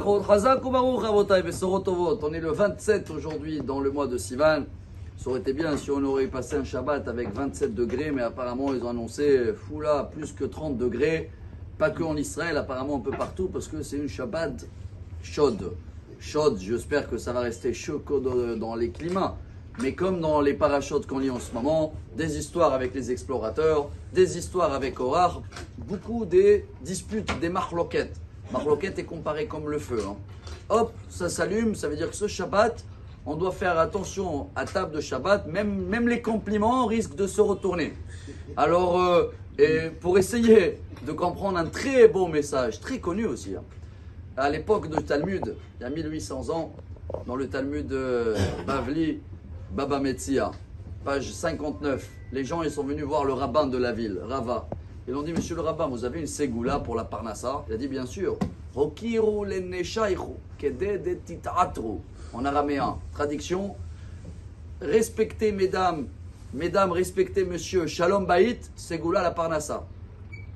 Chazak ou Baruch Avotai Besorot Tovot. On est le 27 aujourd'hui dans le mois de Sivan. Ça aurait été bien si on aurait passé un Shabbat avec 27 degrés, mais apparemment ils ont annoncé foula plus que 30 degrés. Pas que en Israël, apparemment un peu partout, parce que c'est une Shabbat chaude. Chaude, j'espère que ça va rester chaud dans les climats. Mais comme dans les parachutes qu'on lit en ce moment, des histoires avec les explorateurs, des histoires avec Korach, beaucoup des disputes, des marloquettes. Marloquette est comparé comme le feu. Hop, ça s'allume, ça veut dire que ce Shabbat, on doit faire attention à table de Shabbat, même les compliments risquent de se retourner. Alors, pour essayer de comprendre un très beau message, très connu aussi, à l'époque du Talmud, il y a 1800 ans, dans le Talmud Bavli, Baba Metzia, page 59, les gens ils sont venus voir le rabbin de la ville, Rava. Ils ont dit, monsieur le rabbin, vous avez une ségoula pour la parnassa? Il a dit, bien sûr. En araméen, traduction, respectez mesdames, respectez monsieur, shalom baït, ségoula la parnassa.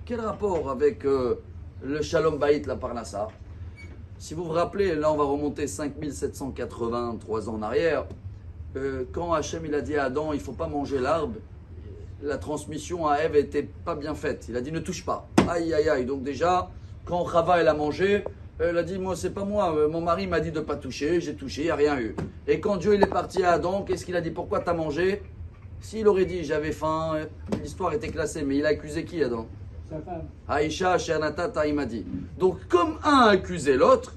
Quel rapport avec le shalom baït, la parnassa? Si vous vous rappelez, là on va remonter 5783 ans en arrière, quand Hachem il a dit à Adam, il ne faut pas manger l'arbre, la transmission à Ève n'était pas bien faite. Il a dit ne touche pas. Aïe aïe aïe. Donc déjà, quand Chava elle a mangé, elle a dit moi c'est pas moi, mon mari m'a dit de ne pas toucher, j'ai touché, il n'y a rien eu. Et quand Dieu il est parti à Adam, qu'est-ce qu'il a dit? Pourquoi tu as mangé? S'il aurait dit j'avais faim, l'histoire était classée, mais il a accusé qui Adam? Sa femme. Aïcha, Shernata, il m'a dit. Donc comme un a accusé l'autre,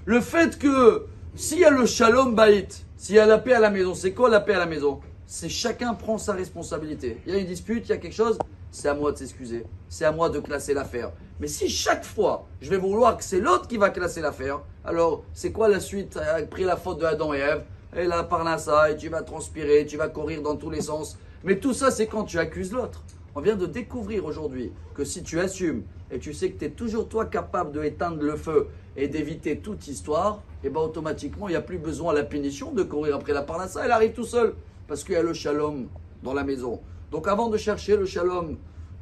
le fait que s'il y a le shalom baït, s'il y a la paix à la maison, c'est quoi la paix à la maison? C'est chacun prend sa responsabilité. Il y a une dispute, il y a quelque chose, c'est à moi de s'excuser. C'est à moi de classer l'affaire. Mais si chaque fois, je vais vouloir que c'est l'autre qui va classer l'affaire, alors c'est quoi la suite après la faute de Adam et Ève? Et là, parle à ça, et tu vas transpirer, tu vas courir dans tous les sens. Mais tout ça, c'est quand tu accuses l'autre. On vient de découvrir aujourd'hui que si tu assumes et tu sais que tu es toujours toi capable de éteindre le feu et d'éviter toute histoire, et bien automatiquement, il n'y a plus besoin à la punition de courir après la parnassa, elle arrive tout seul. Parce qu'il y a le shalom dans la maison. Donc avant de chercher le shalom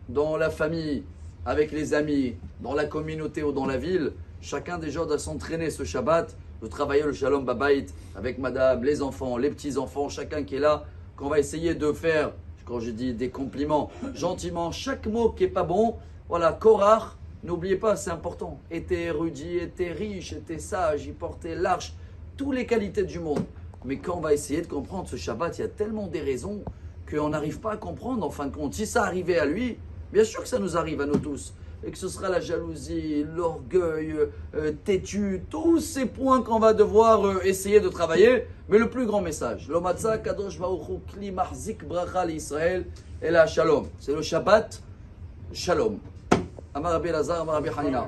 dans la famille, avec les amis, dans la communauté ou dans la ville, chacun déjà doit s'entraîner ce Shabbat, de travailler le shalom babaït avec madame, les enfants, les petits-enfants, chacun qui est là, qu'on va essayer de faire, quand je dis des compliments, gentiment, chaque mot qui n'est pas bon, voilà, Korach, n'oubliez pas, c'est important, était érudit, était riche, était sage, il portait l'arche, toutes les qualités du monde. Mais quand on va essayer de comprendre ce Shabbat, il y a tellement des raisons qu'on n'arrive pas à comprendre en fin de compte. Si ça arrivait à lui, bien sûr que ça nous arrive à nous tous. Et que ce sera la jalousie, l'orgueil, têtu, tous ces points qu'on va devoir essayer de travailler. Mais le plus grand message, l'Omatza Kadosh Baruch Hu Kli Mahzik Bracha l'Israël et la Shalom. C'est le Shabbat, Shalom. Amar Rabbi Elazar, Amar Rabbi Hanina.